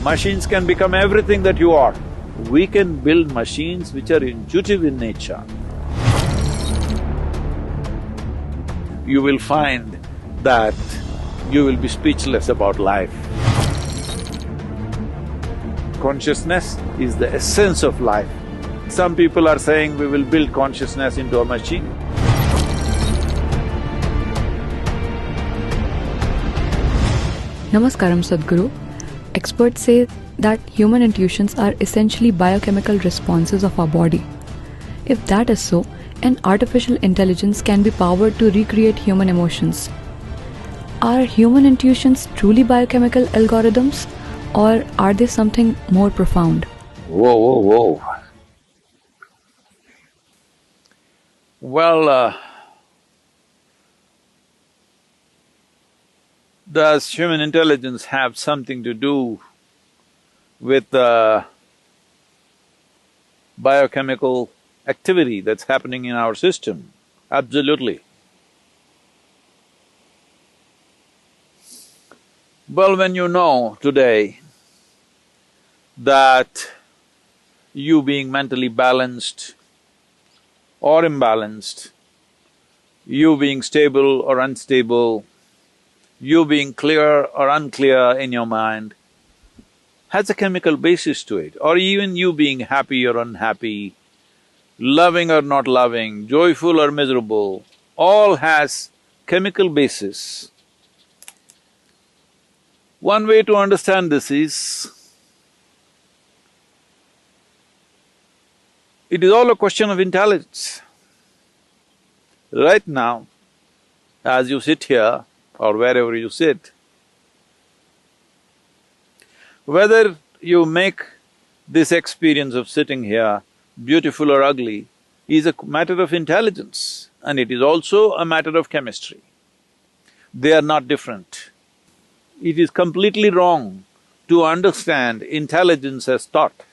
Machines can become everything that you are. We can build machines which are intuitive in nature. You will find that you will be speechless about life. Consciousness is the essence of life. Some people are saying we will build consciousness into a machine. Namaskaram, Sadhguru. Experts say that human intuitions are essentially biochemical responses of our body. If that is so, an artificial intelligence can be powered to recreate human emotions. Are human intuitions truly biochemical algorithms, or are they something more profound? Whoa. Well, does human intelligence have something to do with biochemical activity that's happening in our system? Absolutely. Well, when you know today that you being mentally balanced or imbalanced, you being stable or unstable, you being clear or unclear in your mind, has a chemical basis to it, or even you being happy or unhappy, loving or not loving, joyful or miserable, all has chemical basis. One way to understand this is, it is all a question of intelligence. Right now, as you sit here or wherever you sit, whether you make this experience of sitting here beautiful or ugly is a matter of intelligence, and it is also a matter of chemistry. They are not different. It is completely wrong to understand intelligence as thought.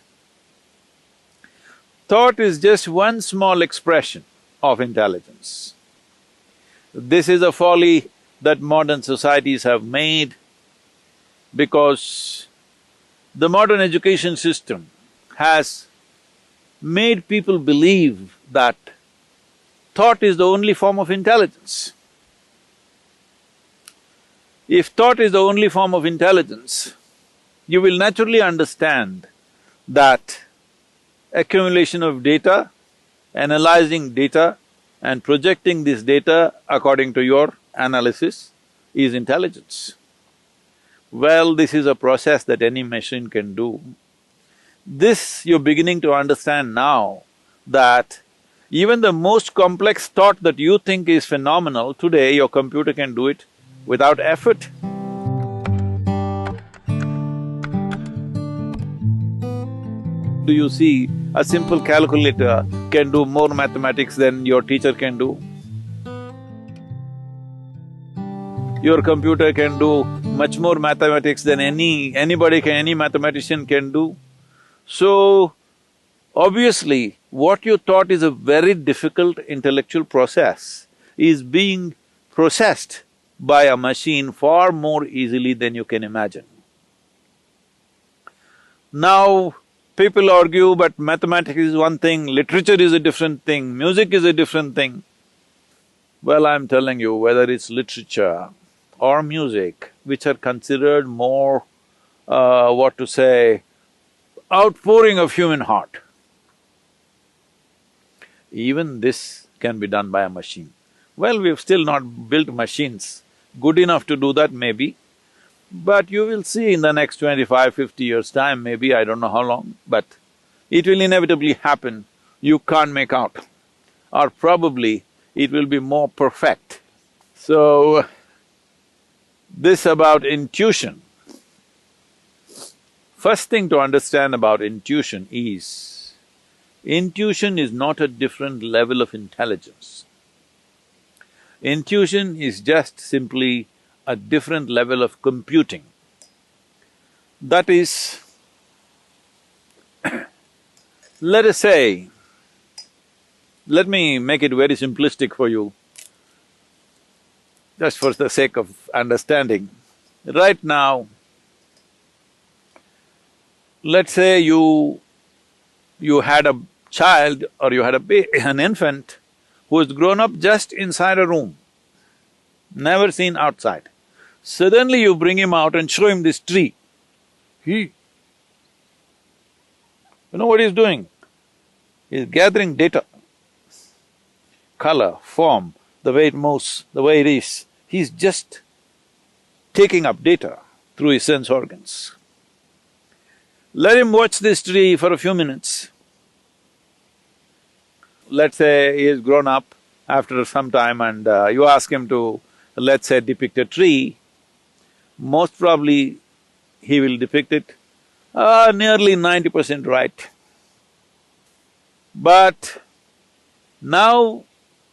Thought is just one small expression of intelligence. This is a folly that modern societies have made because the modern education system has made people believe that thought is the only form of intelligence. If thought is the only form of intelligence, you will naturally understand that accumulation of data, analyzing data and projecting this data according to your analysis is intelligence. Well, this is a process that any machine can do. This you're beginning to understand now, that even the most complex thought that you think is phenomenal, today your computer can do it without effort. Do you see a simple calculator can do more mathematics than your teacher can do? Your computer can do much more mathematics than any mathematician can do. So, obviously, what you thought is a very difficult intellectual process is being processed by a machine far more easily than you can imagine. Now, people argue, but mathematics is one thing, literature is a different thing, music is a different thing. Well, I'm telling you, whether it's literature or music, which are considered more, outpouring of human heart, even this can be done by a machine. Well, we've still not built machines good enough to do that maybe, but you will see in the next 25-50 years' time, maybe, I don't know how long, but it will inevitably happen, you can't make out. Or probably it will be more perfect. So, this about intuition. First thing to understand about intuition is not a different level of intelligence. Intuition is just simply a different level of computing. That is, let us say, let me make it very simplistic for you, just for the sake of understanding. Right now, Let's say you had a child or you had an infant who has grown up just inside a room, never seen outside. Suddenly you bring him out and show him this tree. You know what he's doing? He's gathering data, color, form, the way it moves, the way it is. He's just taking up data through his sense organs. Let him watch this tree for a few minutes. Let's say he has grown up after some time and you ask him to, let's say, depict a tree, most probably he will depict it nearly 90% right. But now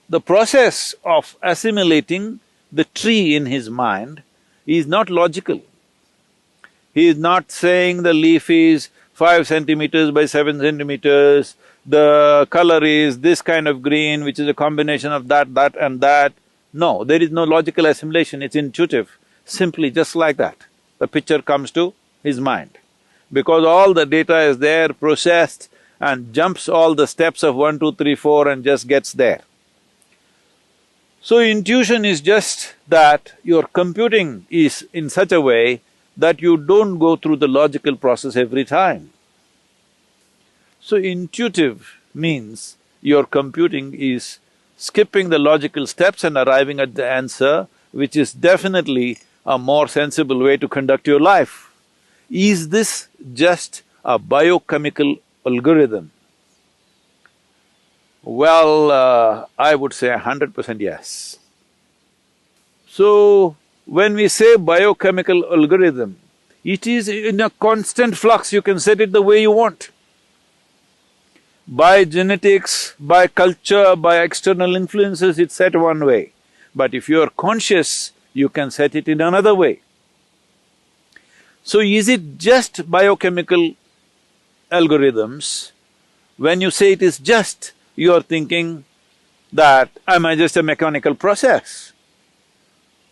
the process of assimilating the tree in his mind is not logical. He is not saying the leaf is 5 centimeters by 7 centimeters, the color is this kind of green, which is a combination of that, that and that. No, there is no logical assimilation, it's intuitive. Simply just like that, the picture comes to his mind. Because all the data is there, processed, and jumps all the steps of 1, 2, 3, 4 and just gets there. So intuition is just that your computing is in such a way that you don't go through the logical process every time. So intuitive means your computing is skipping the logical steps and arriving at the answer, which is definitely a more sensible way to conduct your life. Is this just a biochemical algorithm? Well, I would say 100% yes. So, when we say biochemical algorithm, it is in a constant flux, you can set it the way you want. By genetics, by culture, by external influences, it's set one way. But if you are conscious, you can set it in another way. So is it just biochemical algorithms? When you say it is just, you are thinking that, am I just a mechanical process?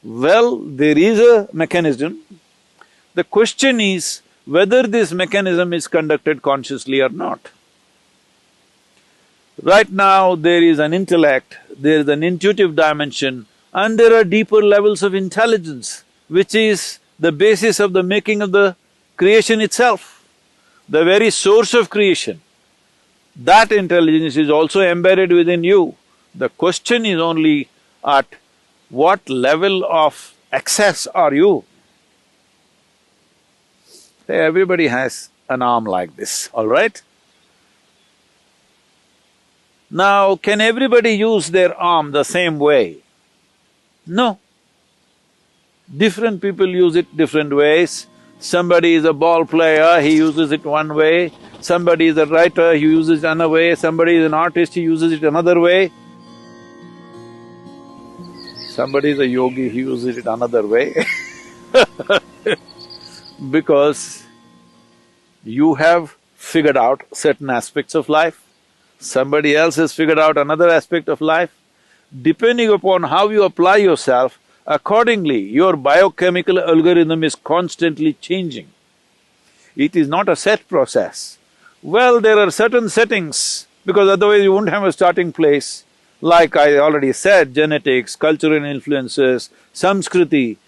Well, there is a mechanism. The question is whether this mechanism is conducted consciously or not. Right now, there is an intellect, there is an intuitive dimension, and there are deeper levels of intelligence, which is the basis of the making of the creation itself, the very source of creation. That intelligence is also embedded within you. The question is only at what level of access are you? Say, everybody has an arm like this, all right? Now, can everybody use their arm the same way? No. Different people use it different ways. Somebody is a ball player, he uses it one way. Somebody is a writer, he uses it another way. Somebody is an artist, he uses it another way. Somebody is a yogi, he uses it another way because you have figured out certain aspects of life, somebody else has figured out another aspect of life. Depending upon how you apply yourself, accordingly, your biochemical algorithm is constantly changing. It is not a set process. Well, there are certain settings, because otherwise you won't have a starting place. Like I already said, genetics, cultural influences, Samskriti,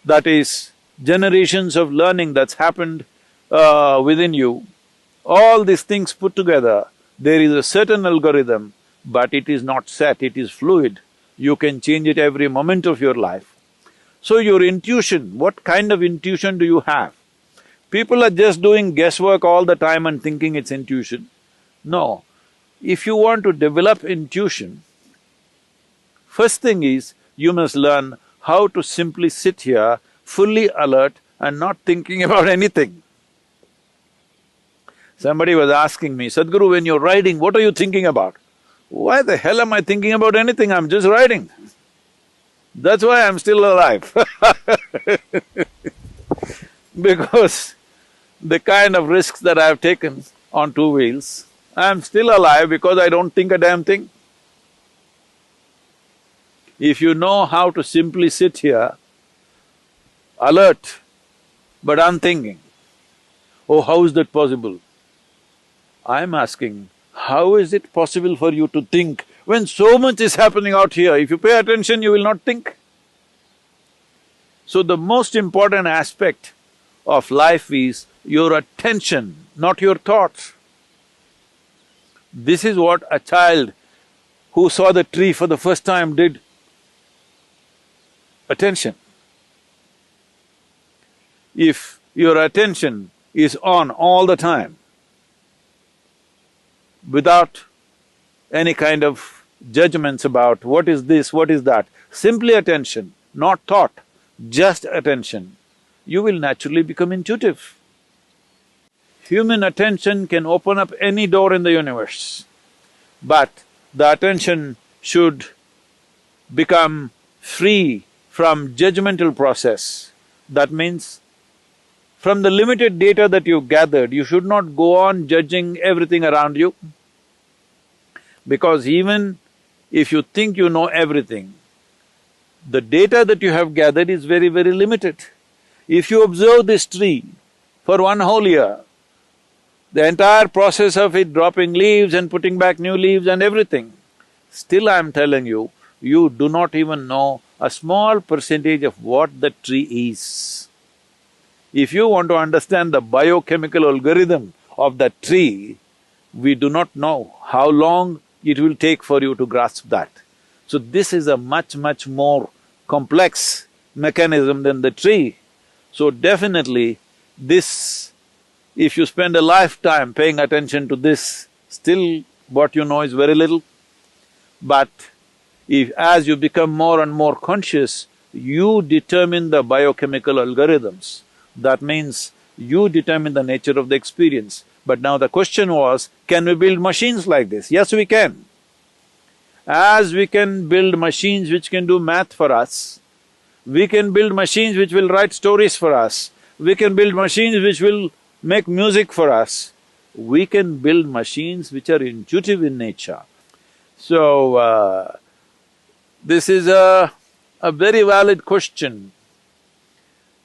that is generations of learning that's happened within you. All these things put together, there is a certain algorithm, but it is not set, it is fluid. You can change it every moment of your life. So your intuition, what kind of intuition do you have? People are just doing guesswork all the time and thinking it's intuition. No, if you want to develop intuition, first thing is, you must learn how to simply sit here, fully alert and not thinking about anything. Somebody was asking me, Sadhguru, when you're riding, what are you thinking about? Why the hell am I thinking about anything? I'm just riding. That's why I'm still alive because the kind of risks that I've taken on two wheels, I'm still alive because I don't think a damn thing. If you know how to simply sit here, alert but unthinking, Oh, how is that possible? I'm asking, how is it possible for you to think when so much is happening out here? If you pay attention, you will not think. So the most important aspect of life is your attention, not your thoughts. This is what a child who saw the tree for the first time did. Attention. If your attention is on all the time, without any kind of judgments about what is this, what is that, simply attention, not thought, just attention, you will naturally become intuitive. Human attention can open up any door in the universe, but the attention should become free from judgmental process. That means, from the limited data that you've gathered, you should not go on judging everything around you. Because even if you think you know everything, the data that you have gathered is very, very limited. If you observe this tree for one whole year, the entire process of it dropping leaves and putting back new leaves and everything, still I'm telling you, you do not even know a small percentage of what the tree is. If you want to understand the biochemical algorithm of that tree, we do not know how long it will take for you to grasp that. So this is a much, much more complex mechanism than the tree. So definitely this, if you spend a lifetime paying attention to this, still what you know is very little. But if as you become more and more conscious, you determine the biochemical algorithms. That means you determine the nature of the experience. But now the question was, can we build machines like this? Yes, we can. As we can build machines which can do math for us, we can build machines which will write stories for us, we can build machines which will make music for us, we can build machines which are intuitive in nature. So, this is a very valid question.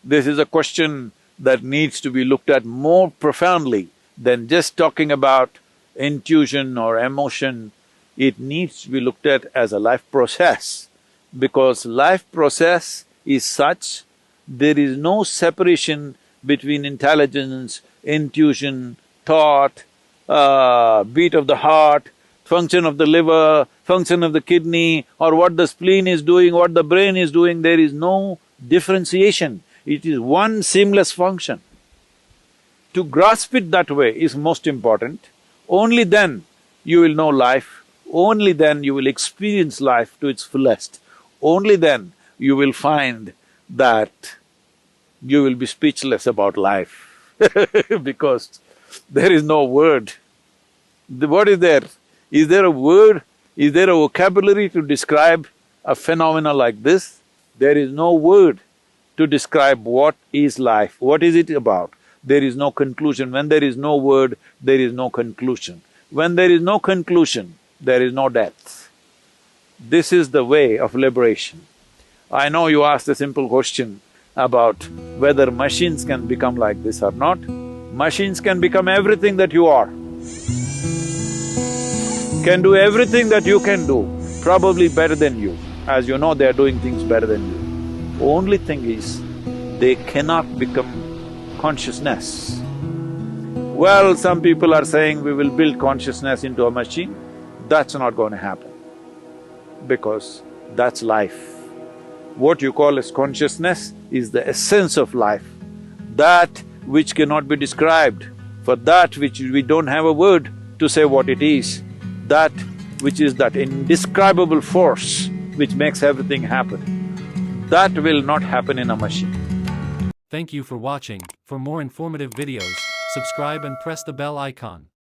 This is a question that needs to be looked at more profoundly than just talking about intuition or emotion. It needs to be looked at as a life process, because life process is such, there is no separation between intelligence, intuition, thought, beat of the heart, function of the liver, function of the kidney, or what the spleen is doing, what the brain is doing. There is no differentiation. It is one seamless function. To grasp it that way is most important. Only then you will know life, only then you will experience life to its fullest. Only then you will find that you will be speechless about life because there is no word. What is there? Is there a word? Is there a vocabulary to describe a phenomena like this? There is no word to describe what is life, what is it about. There is no conclusion. When there is no word, there is no conclusion. When there is no conclusion, there is no depth. This is the way of liberation. I know you asked a simple question about whether machines can become like this or not. Machines can become everything that you are, can do everything that you can do, probably better than you. As you know, they are doing things better than you. Only thing is, they cannot become consciousness. Well, some people are saying we will build consciousness into a machine. That's not going to happen, because that's life. What you call as consciousness is the essence of life, that which cannot be described, for that which we don't have a word to say what it is, that which is that indescribable force which makes everything happen. That will not happen in a machine. Thank you for watching. For more informative videos, subscribe and press the bell icon.